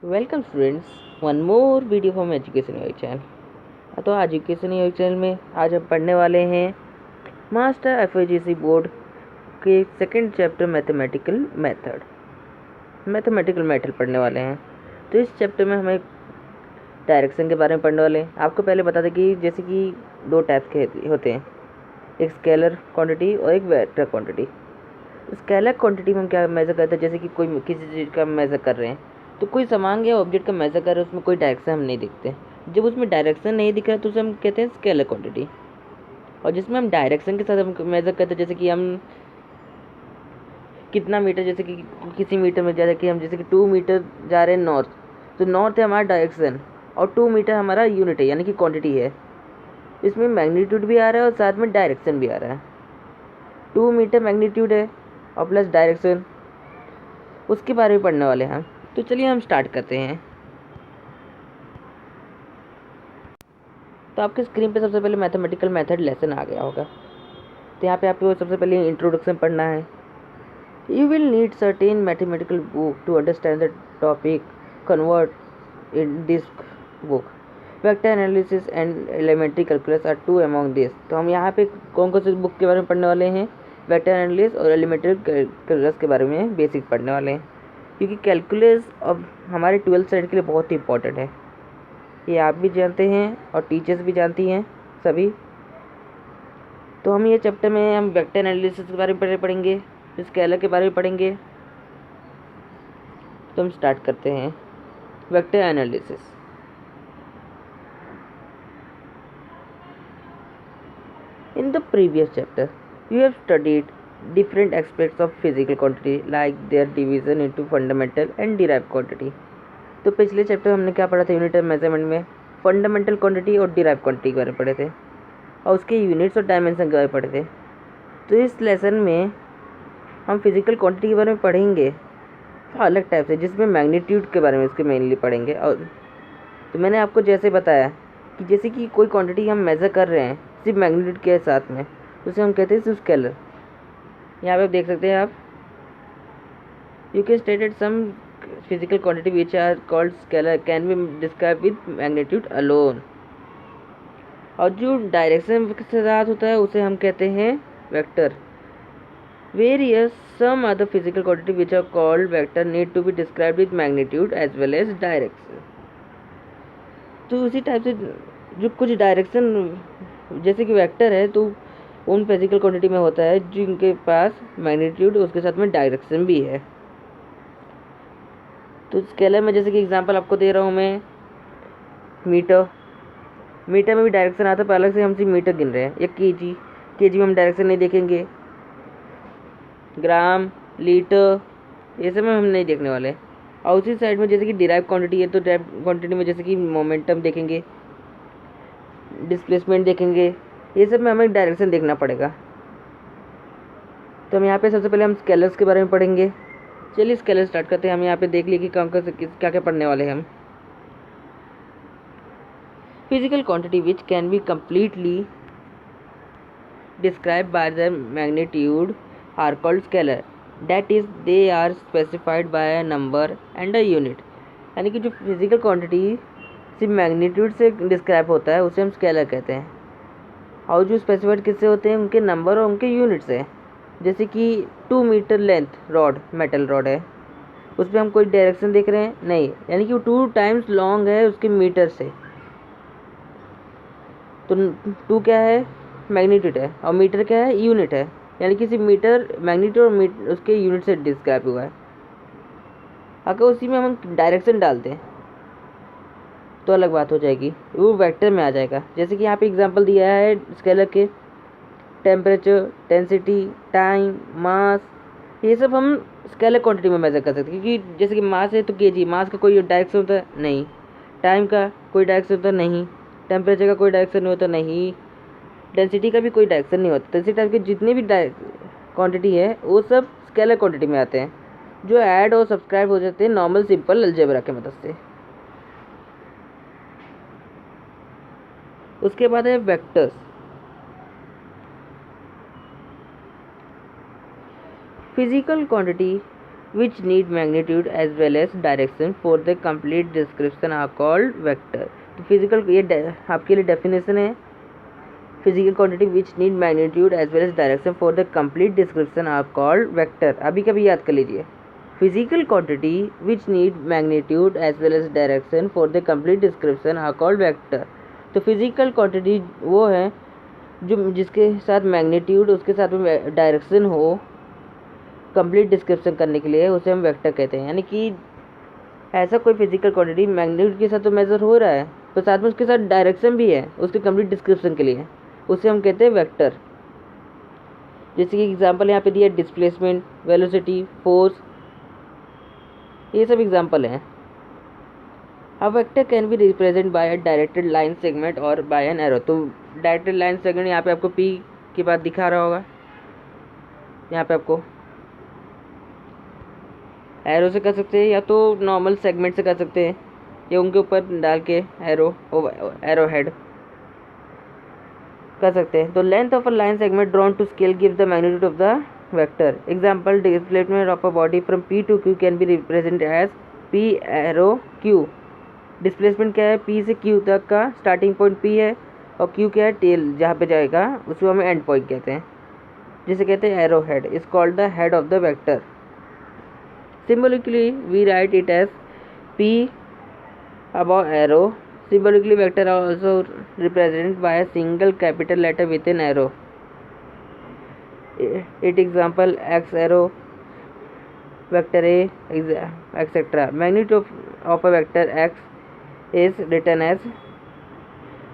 Welcome students, one more video from education YouTube channel. तो education YouTube channel में आज हम पढ़ने वाले हैं मास्टर एफआईजीसी बोर्ड के सेकंड चैप्टर मैथमेटिकल मेथड पढ़ने वाले हैं। तो इस चैप्टर में हमें डायरेक्शन के बारे में पढ़ने वाले हैं। आपको पहले बता दें कि जैसे कि दो टाइप्स के होते हैं, एक स्केलर क्वांटिटी और एक वेक्टर क्वांटिटी। स्केलर क्वांटिटी में हम क्या मेज़र करते हैं, जैसे कि कोई किसी चीज़ का मेज़र कर रहे हैं, तो कोई सामान या ऑब्जेक्ट का मेज़र कर रहे हैं, उसमें कोई डायरेक्शन हम नहीं देखते। जब उसमें डायरेक्शन नहीं दिख रहा तो उसे हम कहते हैं स्केलर क्वांटिटी। और जिसमें हम डायरेक्शन के साथ हम मेज़र करते हैं, जैसे कि हम कितना मीटर, जैसे कि किसी मीटर में जैसे कि हम जैसे कि 2 मीटर जा रहे हैं नॉर्थ, तो नॉर्थ है हमारा डायरेक्शन और 2 मीटर हमारा यूनिट है, यानी कि क्वांटिटी है। इसमें मैग्नीट्यूड भी आ रहा है और साथ में डायरेक्शन भी आ रहा है। 2 मीटर मैग्नीट्यूड है और प्लस डायरेक्शन, उसके बारे में पढ़ने वाले हैं हम। तो चलिए हम स्टार्ट करते हैं। तो आपके स्क्रीन पे सबसे पहले मैथमेटिकल मेथड लेसन आ गया होगा। तो यहाँ पे आपको सबसे पहले इंट्रोडक्शन पढ़ना है। You will need certain mathematical book to understand the topic convert in this book. Vector analysis and elementary calculus are two among this. तो हम यहाँ पे कौन कौन सी बुक के बारे में पढ़ने वाले हैं? वेक्टर एनालिसिस और एलिमेंट्री कैलकुलस के बारे में बेसिक पढ़ने वाले हैं, क्योंकि कैलकुलस अब हमारे 12th स्टैंडर्ड के लिए बहुत ही इंपॉर्टेंट है। ये आप भी जानते हैं और टीचर्स भी जानती हैं सभी। तो हम ये चैप्टर में हम वेक्टर एनालिसिस के बारे में पढ़ेंगे, फिर स्केलर के बारे में पढ़ेंगे। तो हम स्टार्ट करते हैं vector analysis. In the previous chapter, you have studied different aspects of physical quantity like their division into fundamental and derived quantity। तो पिछले चैप्टर हमने क्या पढ़ा था यूनिट ऑफ मेजरमेंट में? फंडामेंटल क्वांटिटी और डिराइव क्वांटिटी के बारे में पढ़े थे और उसके यूनिट्स और डायमेंशन के बारे में पढ़े थे। तो इस लेसन में हम फिजिकल क्वांटिटी के बारे में पढ़ेंगे अलग टाइप से, जिसमें मैग्नीट्यूड के बारे में इसके मेनली पढ़ेंगे। और तो मैंने आपको जैसे बताया कि जैसे कि कोई क्वांटिटी हम मेज़र कर रहे हैं सिर्फ मैग्नीट्यूड के साथ में, उसे हम कहते हैं सिर्फ स्केलर। यहाँ पे आप देख सकते हैं आप, you can stated some physical quantity which are called scalar can be describe with magnitude alone. और जो डायरेक्शन के साथ होता है उसे हम कहते हैं vector. Various some other physical quantity which are called vector need to be describe with magnitude as well as direction. तो उसी टाइप से जो कुछ डायरेक्शन जैसे कि वेक्टर है, तो उन फिजिकल क्वांटिटी में होता है जिनके पास मैग्नीट्यूड उसके साथ में डायरेक्शन भी है। तो स्केलर में जैसे कि एग्जांपल आपको दे रहा हूँ मैं, मीटर में भी डायरेक्शन आता है, पर अलग से हम सिर्फ मीटर गिन रहे हैं। या केजी में हम डायरेक्शन नहीं देखेंगे। ग्राम, लीटर, ये सब में हम नहीं देखने वाले। और उसी साइड में जैसे कि डिराइव क्वांटिटी है, तो डिराइव क्वांटिटी में जैसे कि मोमेंटम देखेंगे, डिस्प्लेसमेंट देखेंगे, ये सब में हमें डायरेक्शन देखना पड़ेगा। तो हम यहाँ पे सबसे पहले हम स्केलर्स के बारे में पढ़ेंगे। चलिए स्केलर स्टार्ट करते हैं। हम यहाँ पे देख लिए कि क्या क्या पढ़ने वाले हैं हम। Physical quantity which can be completely describe by the magnitude are called scalar, that is they are specified by a number and a unit. यानी कि जो फिजिकल क्वांटिटी सिर्फ मैग्नीट्यूड से डिस्क्राइब होता है उसे हम स्केलर कहते हैं, और जो स्पेसिफाइड किससे होते हैं? उनके नंबर और उनके यूनिट से। जैसे कि 2 metre length rod, metal rod है, उस पर हम कोई डायरेक्शन देख रहे हैं? नहीं, यानी कि वो 2 टाइम्स लॉन्ग है उसके मीटर से। तो 2 क्या है? मैग्नीट्यूड है, और मीटर क्या है? यूनिट है। यानी कि सिर्फ मीटर मैग्नीट्यूड और उसके यूनिट से डिस्क्राइब हुआ है। अगर उसी में हम डायरेक्शन डालते हैं तो अलग बात हो जाएगी, वो वेक्टर में आ जाएगा। जैसे कि यहाँ पे एग्जांपल दिया है स्केलर के, टेम्परेचर, डेंसिटी, टाइम, मास, ये सब हम स्केलर क्वांटिटी में मेजर कर सकते हैं। क्योंकि जैसे कि मास है तो केजी, मास का कोई डायरेक्शन होता है? नहीं। टाइम का कोई डायरेक्शन होता है? नहीं। टेम्परेचर का कोई डायरेक्शन नहीं होता? नहीं। डेंसिटी का भी कोई डायरेक्शन नहीं होता। इसी टाइप के जितनी भी क्वांटिटी है वो सब स्केलर क्वांटिटी में आते हैं, जो ऐड और सब्सक्राइब हो जाते हैं नॉर्मल सिंपल अलजेब्रा के मदद से। उसके बाद है vectors. Physical quantity which need magnitude as well as direction for the complete description are called vector। तो फिजिकल ये आपके लिए डेफिनेशन है, physical quantity which need magnitude as well as direction for the complete description are called vector. अभी कभी याद कर लीजिए, physical quantity which need magnitude as well as direction for the complete description are called vector. तो physical quantity वो है जो जिसके साथ मैग्नीट्यूड उसके साथ में डायरेक्शन हो कंप्लीट डिस्क्रिप्शन करने के लिए, उसे हम वेक्टर कहते हैं। यानी कि ऐसा कोई फिजिकल क्वांटिटी मैग्नीट्यूड के साथ तो मेजर हो रहा है तो साथ में उसके साथ डायरेक्शन भी है उसके कंप्लीट डिस्क्रिप्शन के लिए, उसे हम कहते हैं वेक्टर। जैसे कि एग्जांपल यहाँ पे दिया डिस्प्लेसमेंट, वेलोसिटी, फोर्स, ये सब एग्जांपल हैं। A vector can be represent by a directed line segment और बाय एन एरो। तो डायरेक्टेड लाइन सेगमेंट यहाँ पे आपको पी के बाद दिखा रहा होगा, यहाँ पे आपको एरो से कर सकते हैं या तो नॉर्मल सेगमेंट से कर सकते हैं या उनके ऊपर डाल के एरो हेड कर सकते हैं। तो length of a line segment drawn to scale give the magnitude of the vector. Example displacement of a body from P to Q can be represent as P arrow Q. Displacement क्या है, P से Q तक का starting point P है और Q क्या है, tell जहाँ पे जाएगा उसको हमें एंड पॉइंट कहते हैं, जिसे कहते हैं arrow head. Is called the head of the vector. Symbolically, we write it as P above arrow. Symbolically, vector are also represented by a single capital letter with an arrow. It example X arrow, vector A, etc. Magnitude of a vector X is written as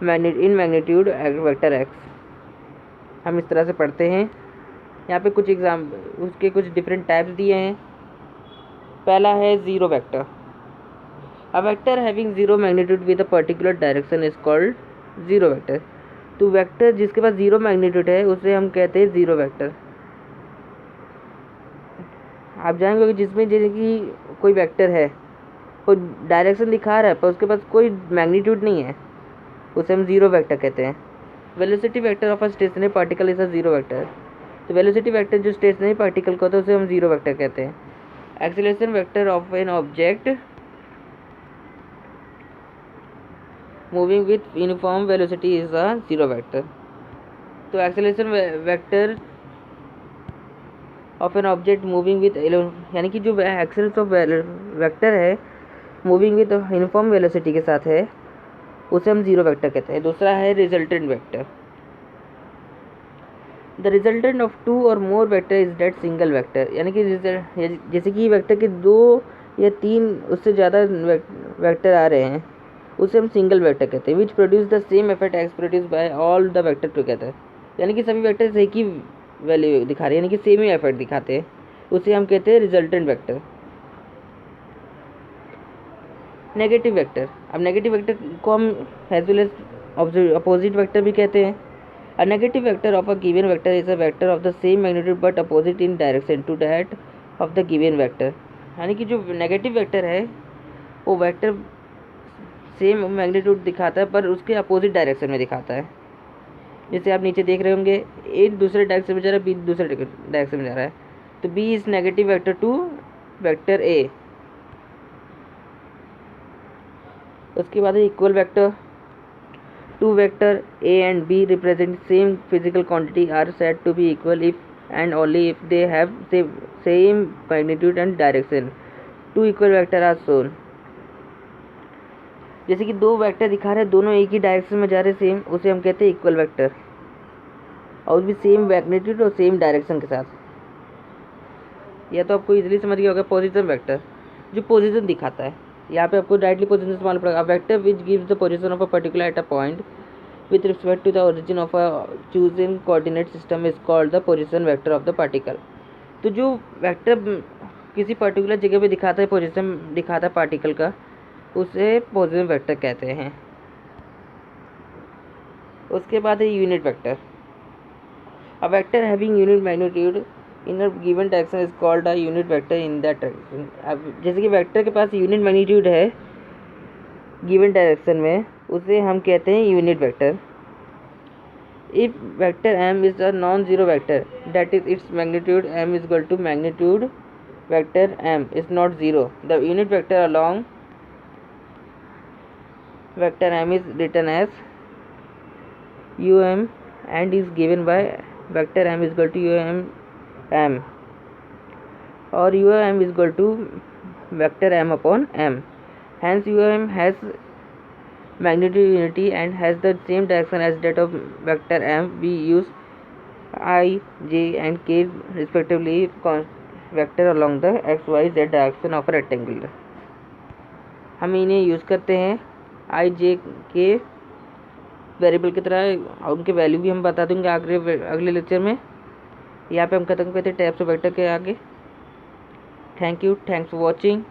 in magnitude vector X। हम इस तरह से पढ़ते हैं। यहाँ पे कुछ उसके कुछ डिफरेंट टाइप्स दिए हैं। पहला है zero vector. A vector having zero magnitude with a particular direction is called zero vector. तो वेक्टर जिसके पास जीरो मैग्नीट्यूड है उसे हम कहते हैं जीरो वेक्टर। आप जानेंगे कि जिसमें जैसे कि कोई वेक्टर है, कोई डायरेक्शन दिखा रहा है पर उसके पास कोई मैग्नीट्यूड नहीं है, उसे हम जीरो वेक्टर कहते हैं। Velocity vector of a stationary particle is a zero vector. तो वेलोसिटी वेक्टर जो स्टेशनरी पार्टिकल का होता है उसे हम जीरो वेक्टर कहते हैं। Acceleration vector of an object moving with uniform velocity is a zero vector। तो acceleration vector of an object moving with यानी कि जो acceleration of vector है मूविंग विद यूनिफॉर्म वेलोसिटी के साथ है उसे हम जीरो वेक्टर कहते हैं। दूसरा है resultant vector. The resultant of two or more vector is that single vector. यानी कि जैसे कि वेक्टर के दो या तीन उससे ज़्यादा वेक्टर आ रहे हैं उसे हम सिंगल वेक्टर कहते हैं। Which produce the same effect as produce by all the vector together. यानी कि सभी वेक्टर एक ही वैल्यू दिखा रहे हैं, यानी कि सेम ही इफेक्ट दिखाते हैं, उसे हम कहते हैं रिजल्टेंट वेक्टर। Negative vector. अब नेगेटिव वेक्टर को हम as well as opposite vector भी कहते हैं। A negative vector of a given vector is a vector of the same magnitude but opposite in direction to that of the given vector। यानी कि जो negative vector है वो vector same magnitude दिखाता है पर उसके अपोजिट डायरेक्शन में दिखाता है। जैसे आप नीचे देख रहे होंगे ए दूसरे डायरेक्शन में जा रहा है, बी दूसरे डायरेक्शन में जा रहा है, तो B is negative vector to vector A. उसके बाद है equal vector. Two vector A and B represent same physical quantity are said to be equal if and only if they have same magnitude and direction। Two equal vector are shown। जैसे कि दो vector दिखा रहे हैं, दोनों एक ही direction में जा रहे हैं सेम, उसे हम कहते हैं इक्वल वेक्टर और भी सेम मैग्नीट्यूड और सेम डायरेक्शन के साथ। या तो आपको इजीली समझ गया होगा पोजीशन वेक्टर, जो पोजीशन दिखाता है। यहाँ पे आपको डायरेक्टली पोजीशन से मालूम पड़ेगा। Vector which gives the position of a particular at a point with respect to the origin of a chosen coordinate system is called the position vector of the particle. तो जो vector किसी particular जगह पे दिखाता है, position दिखाता है particle का, उसे पोजीशन वेक्टर कहते हैं। उसके बाद है unit vector. A vector having unit magnitude in a given direction is called a unit vector in that direction. अब जैसे कि वेक्टर के पास यूनिट मैग्नीट्यूड है गिवन डायरेक्शन में, उसे हम कहते हैं unit vector. If vector m is a non zero vector that is its magnitude m is equal to magnitude vector m is not 0, the unit vector along vector m is written as um and is given by vector m is equal to m or um is equal to vector m upon m. Hence has magnitude unity and has the same direction as that of vector m. We use I, j and k respectively vector along the x, y, z direction of a rectangle. हम इन्हें use करते हैं आई जे के variable की तरह, उनके value भी हम बता देंगे अगले लेक्चर में। यहाँ पे हम खत्म करते हैं टैब्स ऑफ वेक्टर के आगे। Thank you, thanks for watching.